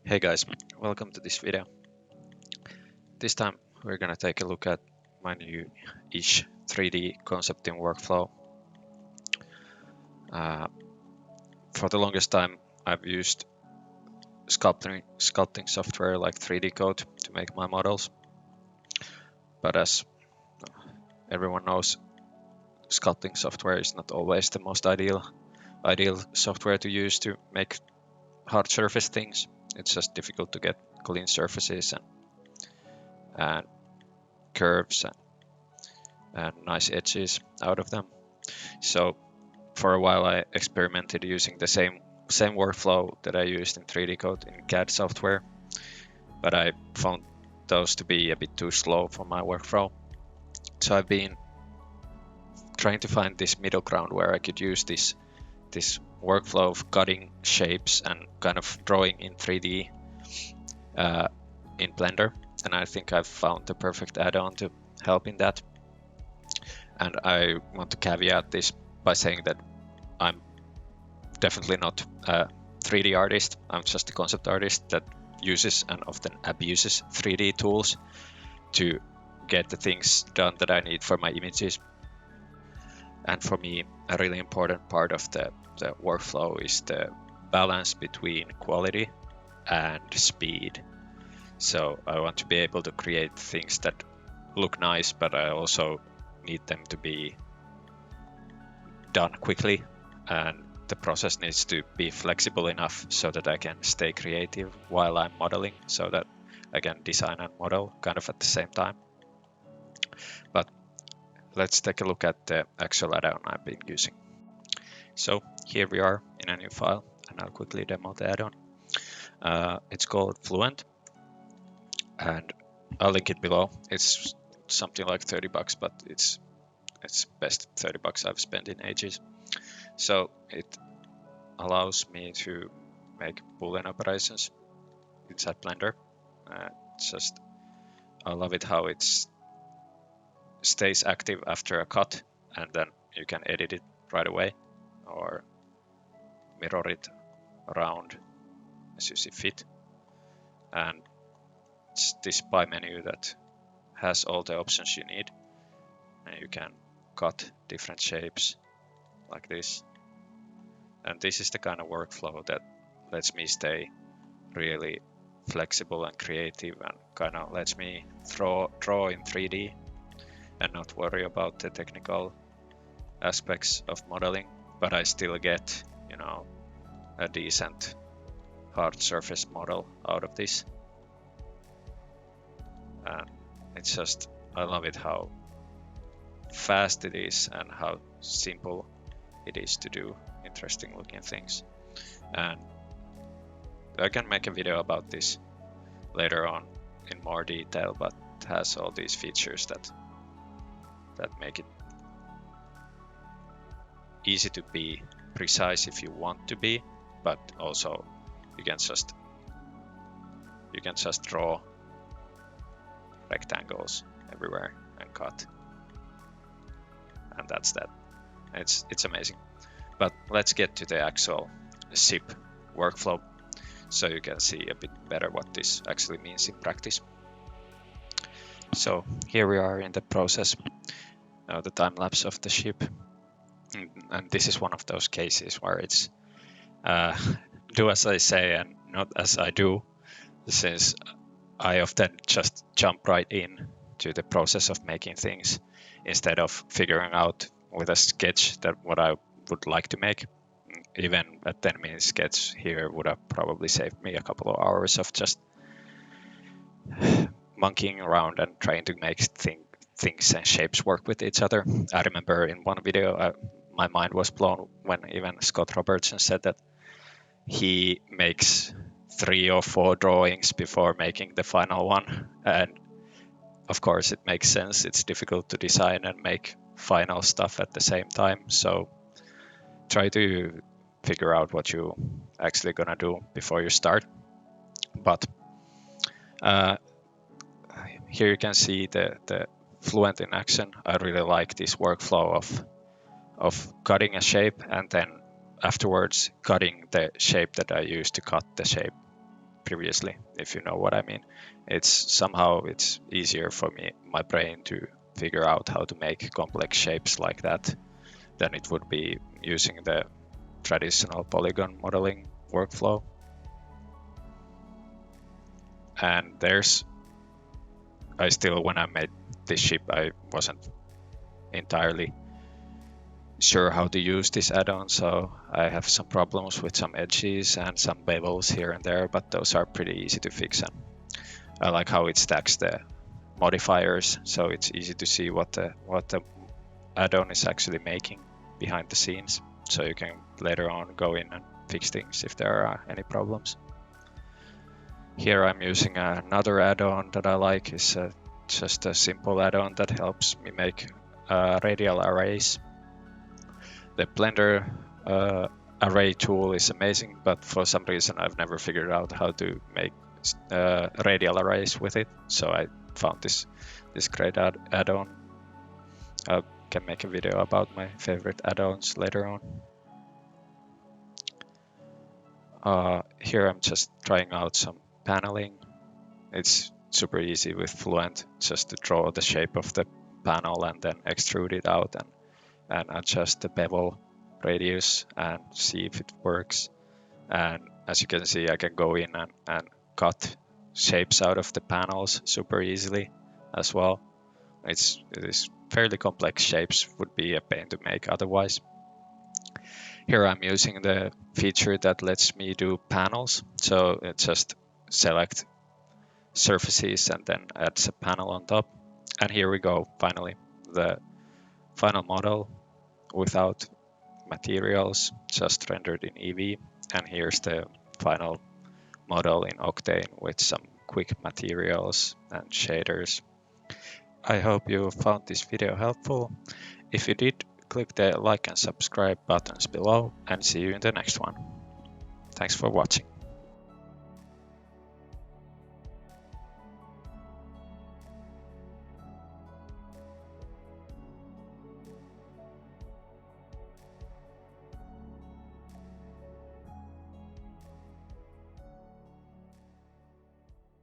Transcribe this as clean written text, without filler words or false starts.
Hey guys, welcome to this video. This time we're gonna take a look at my new-ish 3D concepting workflow. For the longest time I've used sculpting software like 3D Code to make my models. But as everyone knows, sculpting software is not always the most ideal software to use to make hard surface things. It's just difficult to get clean surfaces and curves and nice edges out of them. So for a while I experimented using the same workflow that I used in 3D Code in CAD software, but I found those to be a bit too slow for my workflow. So I've been trying to find this middle ground where I could use this workflow of cutting shapes and kind of drawing in 3D in Blender, and I think I've found the perfect add-on to help in that. And I want to caveat this by saying that I'm definitely not a 3D artist. I'm just a concept artist that uses and often abuses 3D tools to get the things done that I need for my images. And for me, a really important part of the workflow is the balance between quality and speed. So I want to be able to create things that look nice, but I also need them to be done quickly, and the process needs to be flexible enough so that I can stay creative while I'm modeling, so that I can design and model kind of at the same time. But let's take a look at the actual add-on I've been using. So here we are in a new file, and I'll quickly demo the add-on. It's called Fluent, and I'll link it below. It's something like $30, but it's best $30 I've spent in ages. So it allows me to make Boolean operations inside Blender. I love it how it stays active after a cut, and then you can edit it right away or mirror it around as you see fit. And it's this pie menu that has all the options you need, and you can cut different shapes like this. And this is the kind of workflow that lets me stay really flexible and creative, and kind of lets me draw in 3D and not worry about the technical aspects of modeling, but I still get, a decent hard surface model out of this. And it's just, I love it how fast it is and how simple it is to do interesting looking things. And I can make a video about this later on in more detail, but it has all these features that make it easy to be precise if you want to be, but also you can just draw rectangles everywhere and cut, and that's that. It's amazing. But let's get to the actual zip workflow so you can see a bit better what this actually means in practice. So here we are in the process, the time lapse of the ship, and this is one of those cases where it's do as I say and not as I do, since I often just jump right in to the process of making things instead of figuring out with a sketch that what I would like to make. Even a 10-minute sketch here would have probably saved me a couple of hours of just monkeying around and trying to make things and shapes work with each other. I remember in one video my mind was blown when even Scott Robertson said that he makes 3 or 4 drawings before making the final one, and of course it makes sense. It's difficult to design and make final stuff at the same time, so try to figure out what you actually gonna do before you start. But here you can see the Fluent in action. I really like this workflow of cutting a shape and then afterwards cutting the shape that I used to cut the shape. previously, if you know what I mean. It's easier for my brain to figure out how to make complex shapes like that than it would be using the traditional polygon modeling workflow. And when I made this ship, I wasn't entirely sure how to use this add-on, so I have some problems with some edges and some bevels here and there, but those are pretty easy to fix. And I like how it stacks the modifiers, so it's easy to see what the add-on is actually making behind the scenes, so you can later on go in and fix things if there are any problems. Here I'm using another add-on that I like. It's just a simple add-on that helps me make radial arrays. The Blender array tool is amazing, but for some reason I've never figured out how to make radial arrays with it, so I found this great add-on. I can make a video about my favorite add-ons later on. Here I'm just trying out some paneling. It's super easy with Fluent just to draw the shape of the panel and then extrude it out and adjust the bevel radius and see if it works. And as you can see, I can go in and cut shapes out of the panels super easily as well. It is fairly complex shapes, would be a pain to make otherwise. Here I'm using the feature that lets me do panels, so it just select surfaces and then adds a panel on top. And here we go, finally, the final model without materials, just rendered in Eevee. And here's the final model in Octane with some quick materials and shaders. I hope you found this video helpful. If you did, click the like and subscribe buttons below, and see you in the next one. Thanks for watching.